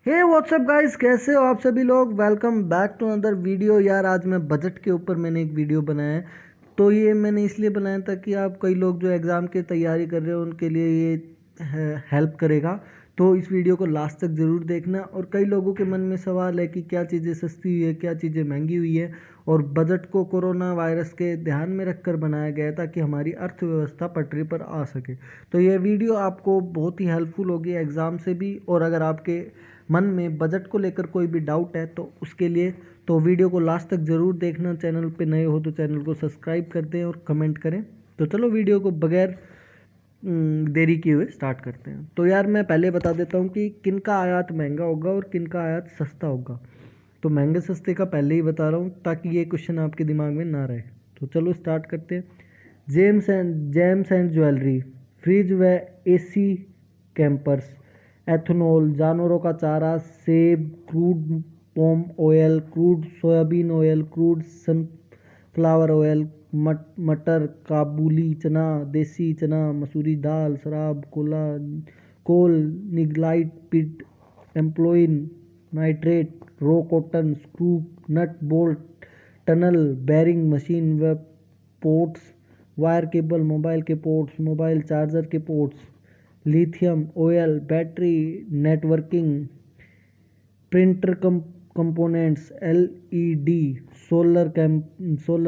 हे WhatsApp guys, कैसे हो आप सभी लोग। Welcome back to another video. यार आज मैं बजट के ऊपर मैंने एक वीडियो बनाया है। तो ये मैंने इसलिए बनाया था कि आप कई लोग जो एग्ज़ाम की तैयारी कर रहे हो उनके लिए ये हेल्प करेगा। तो इस वीडियो को लास्ट तक ज़रूर देखना। और कई लोगों के मन में सवाल है कि क्या चीज़ें सस्ती हुई है, क्या चीज़ें महंगी हुई है। और बजट को कोरोना वायरस के ध्यान में रखकर बनाया गया ताकि हमारी अर्थव्यवस्था पटरी पर आ सके। तो ये वीडियो आपको बहुत ही हेल्पफुल होगी एग्ज़ाम से भी। और अगर आपके मन में बजट को लेकर कोई भी डाउट है तो उसके लिए तो वीडियो को लास्ट तक ज़रूर देखना। चैनल पे नए हो तो चैनल को सब्सक्राइब कर दें और कमेंट करें। तो चलो वीडियो को बगैर देरी किए हुए स्टार्ट करते हैं। तो यार मैं पहले बता देता हूँ कि किन का आयात महंगा होगा और किन का आयात सस्ता होगा। तो महंगे सस्ते का पहले ही बता रहा हूँ ताकि ये क्वेश्चन आपके दिमाग में ना रहे। तो चलो स्टार्ट करते हैं। जेम्स एंड ज्वेलरी, फ्रिज व एसी, कैंपर्स, एथेनॉल, जानवरों का चारा, सेब, crude palm oil, crude soybean oil, crude sunflower oil, मटर, काबुली चना, देसी चना, मसूरी दाल, शराब, कोल, निगलाइट पिट, एम्प्लोइन, nitrate, raw cotton, screw, nut bolt, tunnel, bearing, machine व पोर्ट्स, वायर केबल, मोबाइल के पोर्ट्स, मोबाइल चार्जर के parts, lithium ion, battery, networking, printer components, LED, solar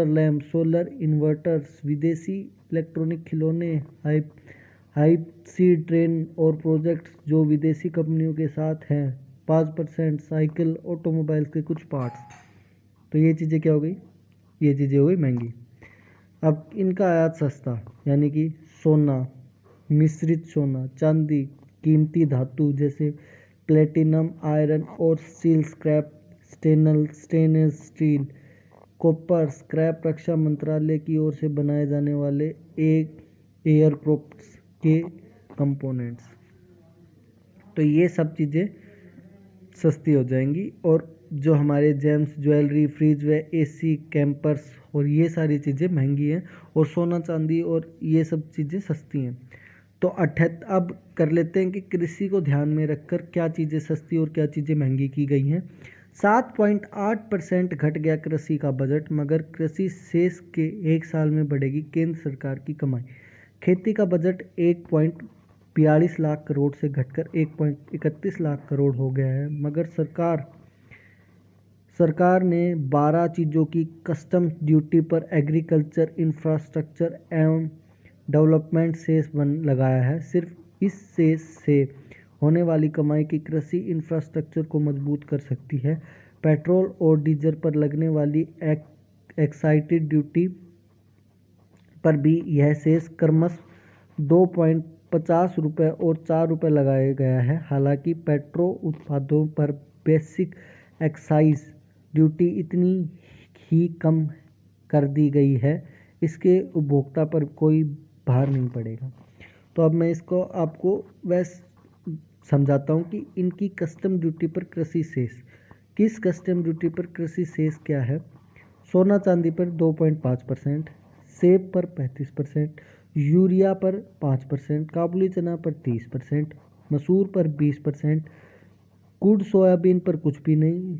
lamp, solar inverters, विदेशी electronic खिलौने, hype सी train और projects जो विदेशी कंपनियों के साथ हैं, 5%, साइकिल, ऑटोमोबाइल्स के कुछ पार्ट्स। तो ये चीज़ें क्या हो गई, ये चीज़ें हो गई महंगी। अब इनका आयात सस्ता, यानी कि सोना, मिश्रित सोना, चांदी, कीमती धातु जैसे प्लेटिनम, आयरन और steel scrap, stainless steel, copper scrap, रक्षा मंत्रालय की ओर से बनाए जाने वाले एक एयरक्राफ्ट के कंपोनेंट्स। तो ये सब चीज़ें सस्ती हो जाएंगी। और जो हमारे जेम्स, ज्वेलरी, फ्रिज व एसी, कैंपर्स और ये सारी चीज़ें महंगी हैं। और सोना चांदी और ये सब चीज़ें सस्ती हैं। तो अब कर लेते हैं कि कृषि को ध्यान में रखकर क्या चीज़ें सस्ती और क्या चीज़ें महंगी की गई हैं। 7.8% घट गया कृषि का बजट, मगर कृषि शेष के एक साल में बढ़ेगी केंद्र सरकार की कमाई। खेती का बजट 1.42 लाख करोड़ से घटकर 1.31 लाख करोड़ हो गया है, मगर सरकार ने 12 चीज़ों की कस्टम ड्यूटी पर एग्रीकल्चर, इंफ्रास्ट्रक्चर एवं डेवलपमेंट सेस लगाया है। सिर्फ इस सेस से होने वाली कमाई की कृषि इंफ्रास्ट्रक्चर को मजबूत कर सकती है। पेट्रोल और डीजल पर लगने वाली एक्साइज ड्यूटी पर भी यह सेस क्रमश 2.50 रुपये और 4 रुपये लगाया गया है। हालांकि पेट्रोल उत्पादों पर बेसिक एक्साइज ड्यूटी इतनी ही कम कर दी गई है, इसके उपभोक्ता पर कोई भार नहीं पड़ेगा। तो अब मैं इसको आपको वैसे समझाता हूँ कि इनकी कस्टम ड्यूटी पर कृषि सेस, किस कस्टम ड्यूटी पर कृषि सेस क्या है। सोना चांदी पर 2.5%, सेब पर 35%, यूरिया पर 5%, काबुली चना पर 30%, मसूर पर 20%, क्रूड सोयाबीन पर कुछ भी नहीं,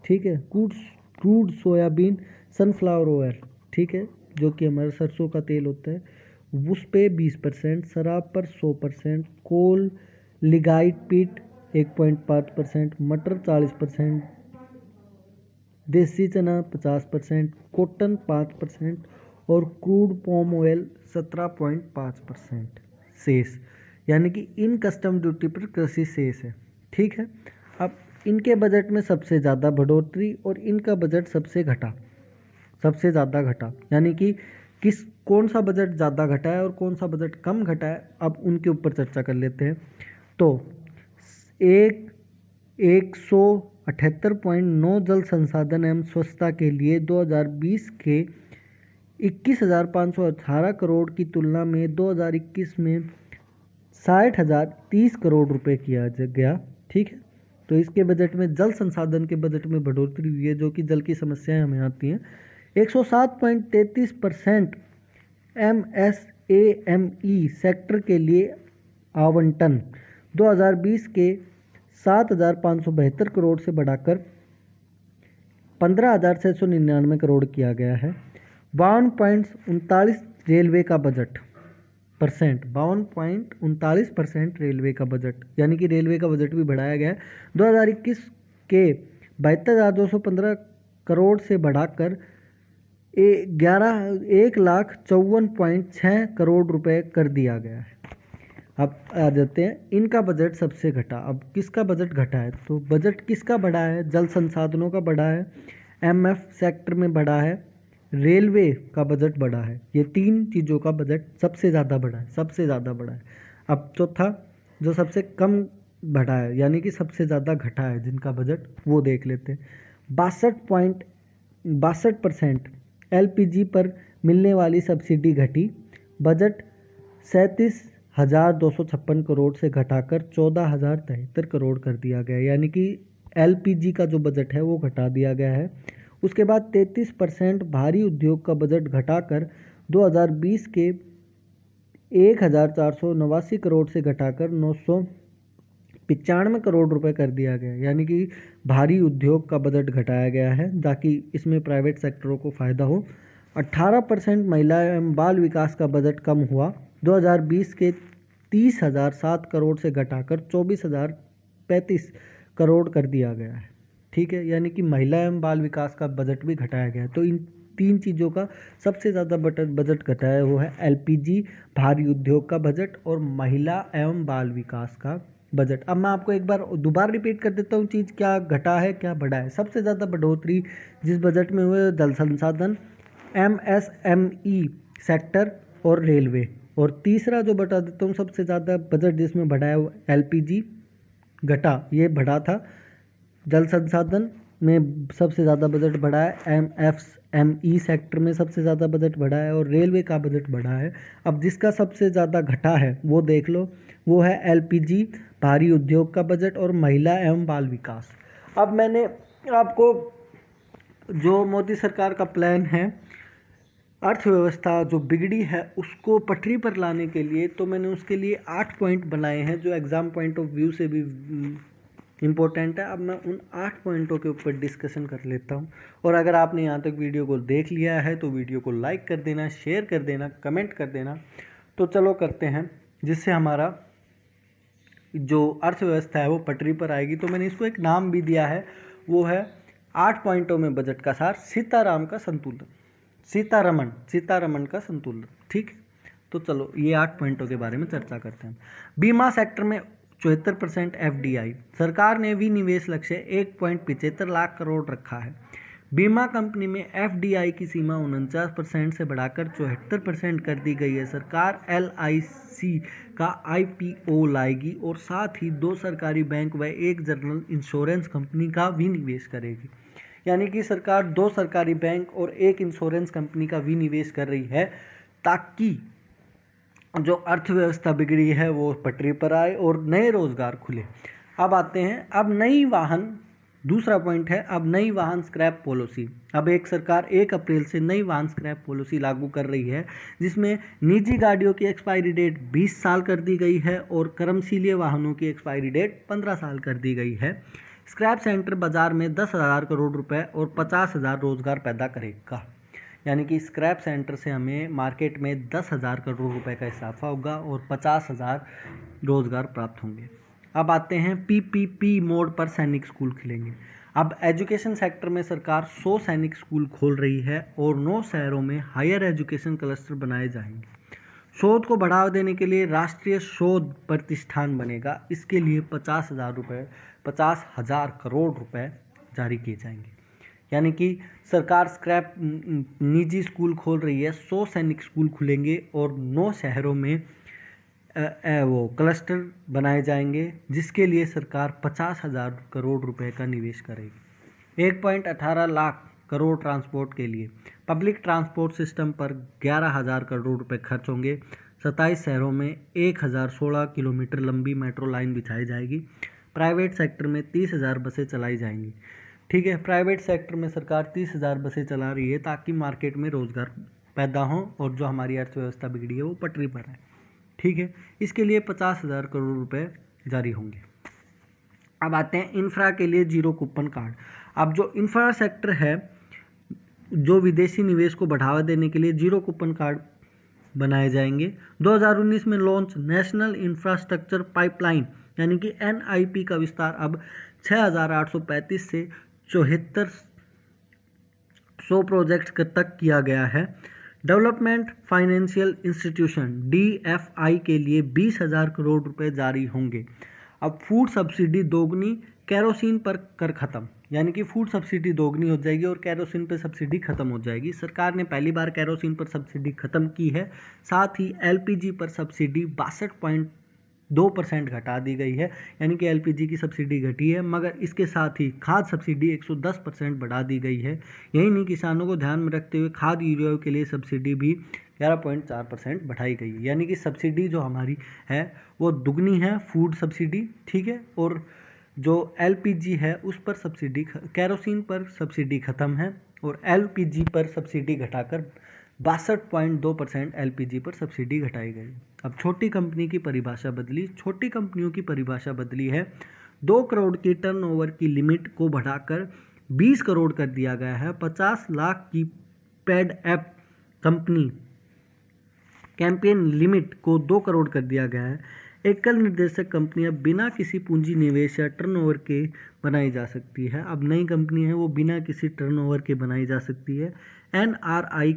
ठीक है। क्रूड सोयाबीन, सनफ्लावर ऑयल, ठीक है, जो कि हमारा सरसों का तेल होता है, उस पे 20%, शराब पर 100%, कोल, लिगाइट पीट 1.5%, मटर 40%, देसी चना 50%, कॉटन 5% और क्रूड पॉम ऑयल 17.5% सेस, यानी कि इन कस्टम ड्यूटी पर कृषि सेस है, ठीक है। अब इनके बजट में सबसे ज़्यादा बढ़ोतरी और इनका बजट सबसे ज़्यादा घटा, यानी कि कौन सा बजट ज़्यादा घटा है और कौन सा बजट कम घटा है, अब उनके ऊपर चर्चा कर लेते हैं। तो 178.9 जल संसाधन एवं स्वच्छता के लिए 2020 के 21,518 करोड़ की तुलना में 2021 में 60,030 करोड़ रुपए किया गया, ठीक है। तो इसके बजट में जल संसाधन के बजट में बढ़ोतरी हुई है, जो कि जल की समस्याएं हमें आती हैं। 107.33% MSAME सेक्टर के लिए आवंटन, 2020 के 7,572 करोड़ से बढ़ाकर 15,699 करोड़ किया गया है। 52.39 रेलवे का बजट परसेंट 52.39% रेलवे का बजट, यानी कि रेलवे का बजट भी बढ़ाया गया है। 2021 के 72,215 करोड़ से बढ़ाकर 1,54,6 करोड़ रुपए कर दिया गया है। अब आ जाते हैं इनका बजट सबसे घटा। अब किसका बजट घटा है, तो बजट किसका बढ़ा है, जल संसाधनों का बढ़ा है, एमएफ सेक्टर में बढ़ा है, रेलवे का बजट बढ़ा है। ये तीन चीज़ों का बजट सबसे ज़्यादा बढ़ा है, सबसे ज़्यादा बढ़ा है। अब चौथा जो सबसे कम बढ़ा है, यानी कि सबसे ज़्यादा घटा है जिनका बजट, वो देख लेते हैं। 62% एलपीजी पर मिलने वाली सब्सिडी घटी। बजट 37,256 करोड़ से घटाकर 14,073 करोड़ कर दिया गया, यानी कि एलपीजी का जो बजट है वो घटा दिया गया है। उसके बाद 33% भारी उद्योग का बजट घटाकर 2020 के 1,489 करोड़ से घटाकर 995 करोड़ रुपए कर दिया गया, यानी कि भारी उद्योग का बजट घटाया गया है ताकि इसमें प्राइवेट सेक्टरों को फ़ायदा हो। 18% महिला एवं बाल विकास का बजट कम हुआ। 2020 के 30,007 करोड़ से घटाकर 24,035 करोड़ कर दिया गया है। ठीक है, यानी कि महिला एवं बाल विकास का बजट भी घटाया गया है। तो इन तीन चीज़ों का सबसे ज़्यादा बजट घटाया वो है एलपीजी, भारी उद्योग का बजट और महिला एवं बाल विकास का बजट। अब मैं आपको एक बार दोबारा रिपीट कर देता हूँ चीज़, क्या घटा है क्या बढ़ा है। सबसे ज़्यादा बढ़ोतरी जिस बजट में हुए जल संसाधन, एमएसएमई सेक्टर और रेलवे। और तीसरा जो बता देता हूँ सबसे ज़्यादा बजट जिसमें बढ़ा है वो एलपीजी घटा, ये बढ़ा था। जल संसाधन में सबसे ज़्यादा बजट बढ़ा है, एमएसएमई सेक्टर में सबसे ज़्यादा बजट बढ़ा है और रेलवे का बजट बढ़ा है। अब जिसका सबसे ज़्यादा घटा है वो देख लो, वो है एलपीजी, भारी उद्योग का बजट और महिला एवं बाल विकास। अब मैंने आपको जो मोदी सरकार का प्लान है अर्थव्यवस्था जो बिगड़ी है उसको पटरी पर लाने के लिए, तो मैंने उसके लिए 8 पॉइंट बनाए हैं जो एग्ज़ाम पॉइंट ऑफ व्यू से भी इम्पोर्टेंट है। अब मैं उन 8 पॉइंटों के ऊपर डिस्कशन कर लेता हूं। और अगर आपने यहाँ तक वीडियो को देख लिया है तो वीडियो को लाइक कर देना, शेयर कर देना, कमेंट कर देना। तो चलो करते हैं, जिससे हमारा जो अर्थव्यवस्था है वो पटरी पर आएगी। तो मैंने इसको एक नाम भी दिया है, वो है 8 पॉइंटों में बजट का सार, सीताराम का संतुलन, सीतारमण का संतुलन। ठीक, तो चलो ये 8 पॉइंटों के बारे में चर्चा करते हैं। बीमा सेक्टर में 74% एफडीआई, सरकार ने विनिवेश लक्ष्य 1.75 लाख करोड़ रखा है। बीमा कंपनी में एफडीआई की सीमा 49% से बढ़ाकर 74% कर दी गई है। सरकार एलआईसी का आईपीओ लाएगी और साथ ही 2 सरकारी बैंक व 1 जनरल इंश्योरेंस कंपनी का विनिवेश करेगी। यानी कि सरकार 2 सरकारी बैंक और 1 इंश्योरेंस कंपनी का विनिवेश कर रही है ताकि जो अर्थव्यवस्था बिगड़ी है वो पटरी पर आए और नए रोजगार खुले। अब आते हैं, अब नई वाहन, दूसरा पॉइंट है, अब नई वाहन स्क्रैप पॉलिसी। अब सरकार 1 अप्रैल से नई वाहन स्क्रैप पॉलिसी लागू कर रही है, जिसमें निजी गाड़ियों की एक्सपायरी डेट 20 साल कर दी गई है और कर्मशीलीय वाहनों की एक्सपायरी डेट 15 साल कर दी गई है। स्क्रैप सेंटर बाजार में 10,000 करोड़ रुपए और 50,000 रोजगार पैदा करेगा। यानी कि स्क्रैप सेंटर से हमें मार्केट में 10,000 करोड़ रुपए का इजाफा होगा और 50,000 रोजगार प्राप्त होंगे। अब आते हैं पीपीपी मोड पर सैनिक स्कूल खुलेंगे। अब एजुकेशन सेक्टर में सरकार 100 सैनिक स्कूल खोल रही है और 9 शहरों में हायर एजुकेशन क्लस्टर बनाए जाएंगे। शोध को बढ़ावा देने के लिए राष्ट्रीय शोध प्रतिष्ठान बनेगा। इसके लिए 50,000 करोड़ रुपए जारी किए जाएंगे। यानी कि सरकार स्क्रैप निजी स्कूल खोल रही है, 100 सैनिक स्कूल खुलेंगे और 9 शहरों में वो क्लस्टर बनाए जाएंगे, जिसके लिए सरकार 50,000 करोड़ रुपए का निवेश करेगी। 1.18 लाख करोड़ ट्रांसपोर्ट के लिए, पब्लिक ट्रांसपोर्ट सिस्टम पर 11,000 करोड़ रुपए खर्च होंगे। 27 शहरों में 1,016 किलोमीटर लंबी मेट्रो लाइन बिछाई जाएगी। प्राइवेट सेक्टर में 30,000 बसें चलाई जाएंगी। ठीक है, प्राइवेट सेक्टर में सरकार 30,000 बसें चला रही है ताकि मार्केट में रोजगार पैदा हो और जो हमारी अर्थव्यवस्था बिगड़ी है वो पटरी पर है। ठीक है, इसके लिए 50,000 करोड़ रुपए जारी होंगे। अब आते हैं इंफ्रा के लिए जीरो कूपन कार्ड। अब जो इंफ्रा सेक्टर है, जो विदेशी निवेश को बढ़ावा देने के लिए जीरो कूपन कार्ड बनाए जाएंगे। 2019 में लॉन्च नेशनल इंफ्रास्ट्रक्चर पाइपलाइन यानी कि NIP का विस्तार अब 6,835 से 7400 प्रोजेक्ट तक किया गया है। डेवलपमेंट फाइनेंशियल इंस्टीट्यूशन DFI के लिए 20,000 करोड़ रुपए जारी होंगे। अब फूड सब्सिडी दोगुनी, केरोसिन पर कर खत्म, यानी कि फूड सब्सिडी दोगुनी हो जाएगी और केरोसिन पर सब्सिडी खत्म हो जाएगी। सरकार ने पहली बार केरोसिन पर सब्सिडी खत्म की है। साथ ही LPG पर सब्सिडी 62.2% घटा दी गई है, यानी कि LPG की सब्सिडी घटी है, मगर इसके साथ ही खाद सब्सिडी 110% बढ़ा दी गई है। यही नहीं, किसानों को ध्यान में रखते हुए खाद यूरिया के लिए सब्सिडी भी 11.4% बढ़ाई गई है, यानी कि सब्सिडी जो हमारी है वो दुगनी है फूड सब्सिडी, ठीक है। और जो LPG है उस पर सब्सिडी, केरोसिन पर सब्सिडी खत्म है और LPG पर सब्सिडी घटाकर 62.2% LPG पर सब्सिडी घटाई गई। अब छोटी कंपनी की परिभाषा बदली। छोटी कंपनियों की परिभाषा बदली है। 2 करोड़ की टर्नओवर की लिमिट को बढ़ाकर 20 करोड़ कर दिया गया है। 50 लाख की paid app company campaign limit को 2 करोड़ कर दिया गया है। एकल निर्देशक कंपनियां बिना किसी पूंजी निवेश या टर्नओवर के बनाई जा सकती है। अब नई कंपनी है वो बिना किसी टर्नओवर के बनाई जा सकती है। NRI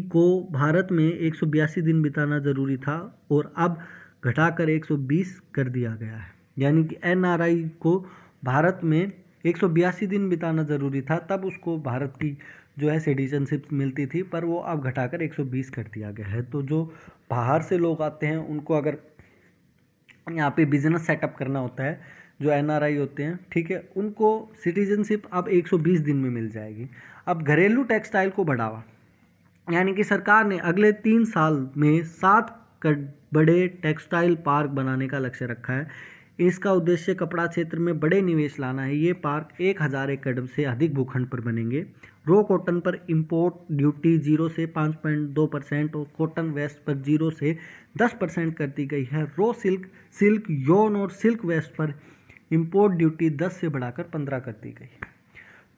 को भारत में 182 दिन बिताना जरूरी था और अब घटाकर 120 कर दिया गया है, यानी कि NRI को भारत में 182 दिन बिताना जरूरी था, तब उसको भारत की जो है सिटीजनशिप मिलती थी, पर वो अब घटाकर 120 कर दिया गया है। तो जो बाहर से लोग आते हैं उनको अगर यहाँ पे बिजनेस सेटअप करना होता है, जो NRI होते हैं, ठीक है, उनको सिटीजनशिप अब 120 दिन में मिल जाएगी। अब घरेलू टेक्सटाइल को बढ़ावा, यानी कि सरकार ने अगले 3 साल में 7 बड़े टेक्सटाइल पार्क बनाने का लक्ष्य रखा है। इसका उद्देश्य कपड़ा क्षेत्र में बड़े निवेश लाना है। ये पार्क 1,000 एकड़ से अधिक भूखंड पर बनेंगे। रो कॉटन पर इंपोर्ट ड्यूटी 0 से 5.2% और कॉटन वेस्ट पर 0 से 10% कर दी गई है। रो सिल्क यौन और सिल्क वेस्ट पर इंपोर्ट ड्यूटी 10 से बढ़ाकर 15 कर दी गई।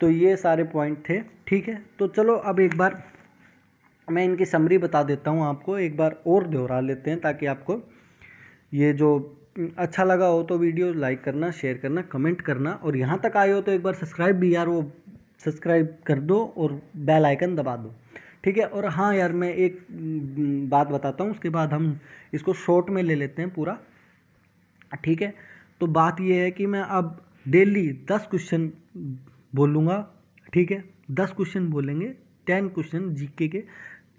तो ये सारे पॉइंट थे, ठीक है। तो चलो अब एक बार मैं इनकी समरी बता देता हूँ आपको, एक बार और दोहरा लेते हैं ताकि आपको ये जो अच्छा लगा हो तो वीडियो लाइक करना, शेयर करना, कमेंट करना, और यहाँ तक आए हो तो एक बार सब्सक्राइब भी यार वो सब्सक्राइब कर दो और बेल आइकन दबा दो, ठीक है। और हाँ यार, मैं एक बात बताता हूँ, उसके बाद हम इसको शॉर्ट में ले लेते हैं पूरा, ठीक है। तो बात ये है कि मैं अब डेली 10 क्वेश्चन बोलूँगा, ठीक है। 10 क्वेश्चन बोलेंगे, 10 क्वेश्चन GK के,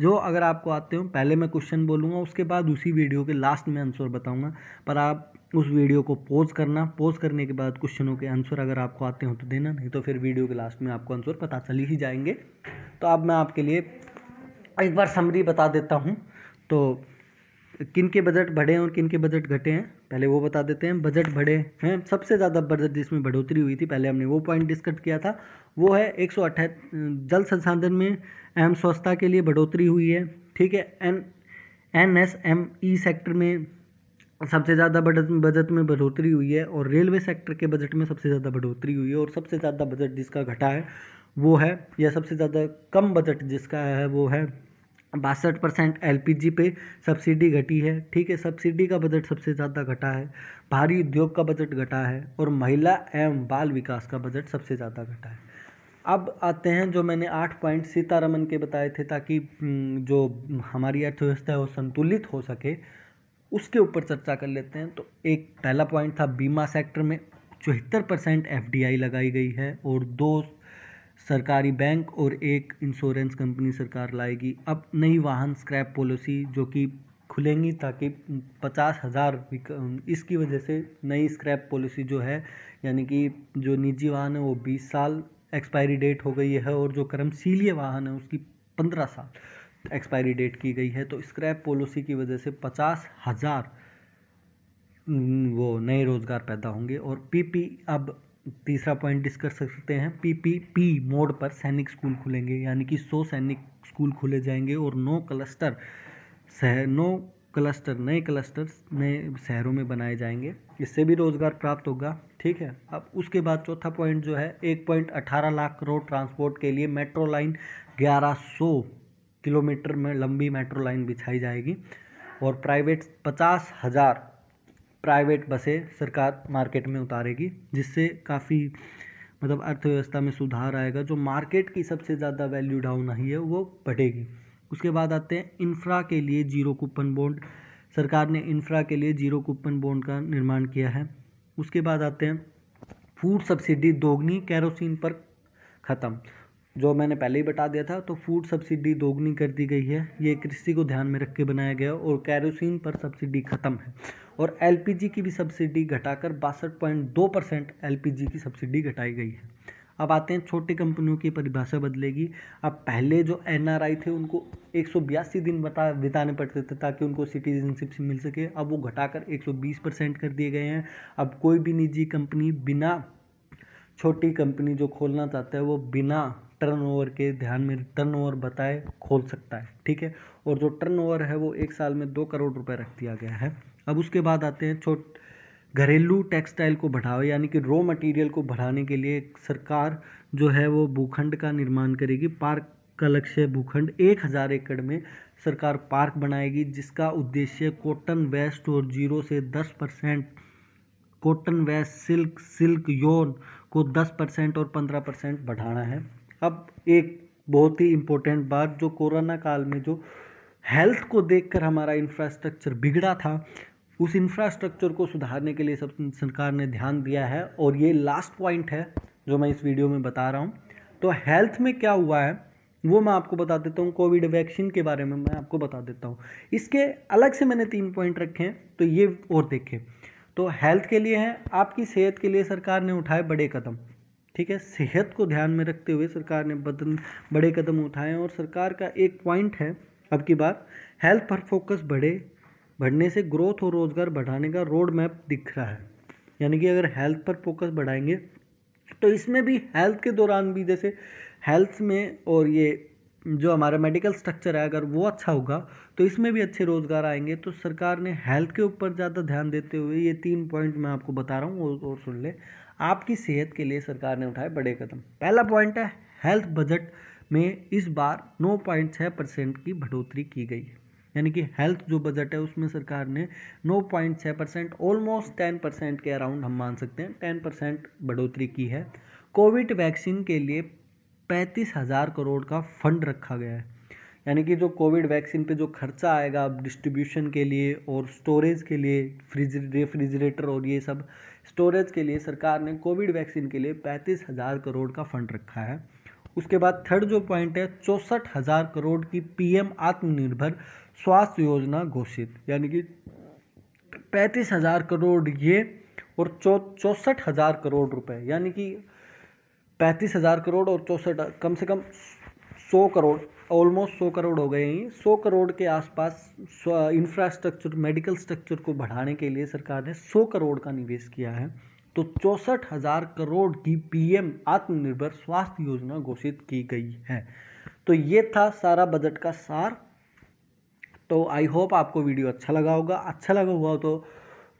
जो अगर आपको आते हो। पहले मैं क्वेश्चन बोलूँगा, उसके बाद उसी वीडियो के लास्ट में आंसर बताऊँगा, पर आप उस वीडियो को पॉज करना। पॉज करने के बाद क्वेश्चनों के आंसर अगर आपको आते हो तो देना, नहीं तो फिर वीडियो के लास्ट में आपको आंसर पता चल ही जाएंगे। तो अब मैं आपके लिए एक बार समरी बता देता हूँ। तो किन के बजट बढ़े हैं और किन के बजट घटे हैं, पहले वो बता देते हैं। बजट बढ़े हैं, सबसे ज़्यादा बजट जिसमें बढ़ोतरी हुई थी, पहले हमने वो पॉइंट डिस्कस किया था, वो है 178। जल संसाधन में एवं स्वच्छता के लिए बढ़ोतरी हुई है, ठीक है। NSME सेक्टर में सबसे ज़्यादा बजट में बढ़ोतरी हुई है, और रेलवे सेक्टर के बजट में सबसे ज़्यादा बढ़ोतरी हुई है। और सबसे ज़्यादा बजट जिसका घटा है वो है, या सबसे ज़्यादा कम बजट जिसका है वो है 62% LPG पे सब्सिडी घटी है, ठीक है। सब्सिडी का बजट सबसे ज़्यादा घटा है। भारी उद्योग का बजट घटा है, और महिला एवं बाल विकास का बजट सबसे ज़्यादा घटा है। अब आते हैं जो मैंने 8 पॉइंट सीतारमन के बताए थे, ताकि जो हमारी अर्थव्यवस्था है वो संतुलित हो सके, उसके ऊपर चर्चा कर लेते हैं। तो एक पहला पॉइंट था, बीमा सेक्टर में 74% FDI लगाई गई है, और 2 सरकारी बैंक और 1 इंश्योरेंस कंपनी सरकार लाएगी। अब नई वाहन स्क्रैप पॉलिसी जो कि खुलेंगी, ताकि 50,000, इसकी वजह से नई स्क्रैप पॉलिसी जो है, यानी कि जो निजी वाहन है वो 20 साल एक्सपायरी डेट हो गई है, और जो कर्मशीलीय वाहन है उसकी 15 साल एक्सपायरी डेट की गई है। तो स्क्रैप पॉलिसी की वजह से 50,000 वो नए रोजगार पैदा होंगे। और PP, अब तीसरा पॉइंट डिस्कस कर सकते हैं, PPP मोड पर सैनिक स्कूल खुलेंगे, यानी कि 100 सैनिक स्कूल खुले जाएंगे, और 9 क्लस्टर, नए क्लस्टर्स नए शहरों में बनाए जाएंगे, इससे भी रोज़गार प्राप्त होगा। ठीक है, अब उसके बाद चौथा पॉइंट जो है 1.18 लाख करोड़ ट्रांसपोर्ट के लिए मेट्रो लाइन 1100 किलोमीटर में लंबी मेट्रो लाइन बिछाई जाएगी और प्राइवेट 50,000 प्राइवेट बसें सरकार मार्केट में उतारेगी, जिससे काफ़ी मतलब अर्थव्यवस्था में सुधार आएगा। जो मार्केट की सबसे ज़्यादा वैल्यू डाउन आई है वो बढ़ेगी। उसके बाद आते हैं इंफ्रा के लिए जीरो कूपन बॉन्ड। सरकार ने इंफ्रा के लिए जीरो कूपन बॉन्ड का निर्माण किया है। उसके बाद आते हैं फूड सब्सिडी दोगुनी केरोसिन पर ख़त्म। जो मैंने पहले ही बता दिया था, तो फूड सब्सिडी दोगुनी कर दी गई है। ये कृषि को ध्यान में रख के बनाया गया और केरोसिन पर सब्सिडी ख़त्म है। और एलपीजी की भी सब्सिडी घटाकर 62.2% एलपीजी की सब्सिडी घटाई गई है। अब आते हैं छोटी कंपनियों की परिभाषा बदलेगी। अब पहले जो एनआरआई थे उनको 182 दिन बिताने पड़ते थे ताकि उनको सिटीजनशिप मिल सके, अब वो घटाकर 120% कर दिए गए हैं। अब कोई भी निजी कंपनी बिना छोटी कंपनी जो खोलना चाहता है वो बिना टर्नओवर के ध्यान में टर्नओवर बताए खोल सकता है। ठीक है, और जो टर्नओवर है वो 1 साल में 2 करोड़ रुपए रख दिया गया है। अब उसके बाद आते हैं घरेलू टेक्सटाइल को बढ़ावा, यानी कि रॉ मटेरियल को बढ़ाने के लिए सरकार जो है वो भूखंड का निर्माण करेगी। पार्क का लक्ष्य भूखंड 1000 एकड़ में सरकार पार्क बनाएगी, जिसका उद्देश्य कॉटन वेस्ट और 0 से 10% कॉटन वेस्ट, सिल्क यौन को 10% और 15% बढ़ाना है। अब एक बहुत ही इम्पोर्टेंट बात, जो कोरोना काल में जो हेल्थ को देखकर हमारा इंफ्रास्ट्रक्चर बिगड़ा था, उस इंफ्रास्ट्रक्चर को सुधारने के लिए सब सरकार ने ध्यान दिया है। और ये लास्ट पॉइंट है जो मैं इस वीडियो में बता रहा हूँ। तो हेल्थ में क्या हुआ है वो मैं आपको बता देता हूँ। कोविड वैक्सीन के बारे में मैं आपको बता देता हूँ। इसके अलग से मैंने 3 पॉइंट रखे हैं, तो ये और देखें। तो हेल्थ के लिए है, आपकी सेहत के लिए सरकार ने उठाए बड़े कदम। ठीक है, सेहत को ध्यान में रखते हुए सरकार ने बड़े कदम उठाए। और सरकार का एक पॉइंट है अब की बार, हेल्थ पर फोकस बढ़ने से ग्रोथ और रोजगार बढ़ाने का रोड मैप दिख रहा है। यानी कि अगर हेल्थ पर फोकस बढ़ाएंगे तो इसमें भी हेल्थ के दौरान भी, जैसे हेल्थ में और ये जो हमारा मेडिकल स्ट्रक्चर है अगर वो अच्छा होगा तो इसमें भी अच्छे रोजगार आएंगे। तो सरकार ने हेल्थ के ऊपर ज़्यादा ध्यान देते हुए ये 3 पॉइंट मैं आपको बता रहा हूँ और सुन ले। आपकी सेहत के लिए सरकार ने उठाए बड़े कदम। पहला पॉइंट है, हेल्थ बजट में इस बार 9.6% की बढ़ोतरी की गई है। यानी कि हेल्थ जो बजट है उसमें सरकार ने 9.6%, ऑलमोस्ट 10% के अराउंड हम मान सकते हैं, 10% बढ़ोतरी की है। कोविड वैक्सीन के लिए 35,000 करोड़ का फंड रखा गया है। यानी कि जो कोविड वैक्सीन पे जो खर्चा आएगा अब डिस्ट्रीब्यूशन के लिए और स्टोरेज के लिए, रेफ्रिजरेटर और ये सब स्टोरेज के लिए, सरकार ने कोविड वैक्सीन के लिए 35,000 करोड़ का फंड रखा है। उसके बाद थर्ड जो पॉइंट है, 64,000 करोड़ की पीएम आत्मनिर्भर स्वास्थ्य योजना घोषित। यानी कि 35,000 करोड़ ये और 64,000 करोड़ रुपए, यानी कि 35,000 करोड़ और 64, कम से कम 100 करोड़, ऑलमोस्ट 100 करोड़ हो गए हैं। 100 करोड़ के आसपास इंफ्रास्ट्रक्चर, मेडिकल स्ट्रक्चर को बढ़ाने के लिए सरकार ने 100 करोड़ का निवेश किया है। तो 64,000 करोड़ की पीएम आत्मनिर्भर स्वास्थ्य योजना घोषित की गई है। तो ये था सारा बजट का सार। तो आई होप आपको वीडियो अच्छा लगा होगा। अच्छा लगा हुआ तो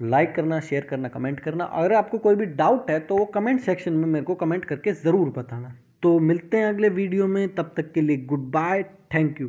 लाइक करना, शेयर करना, कमेंट करना। अगर आपको कोई भी डाउट है तो वो कमेंट सेक्शन में मेरे को कमेंट करके ज़रूर बताना। तो मिलते हैं अगले वीडियो में, तब तक के लिए गुड बाय, थैंक यू।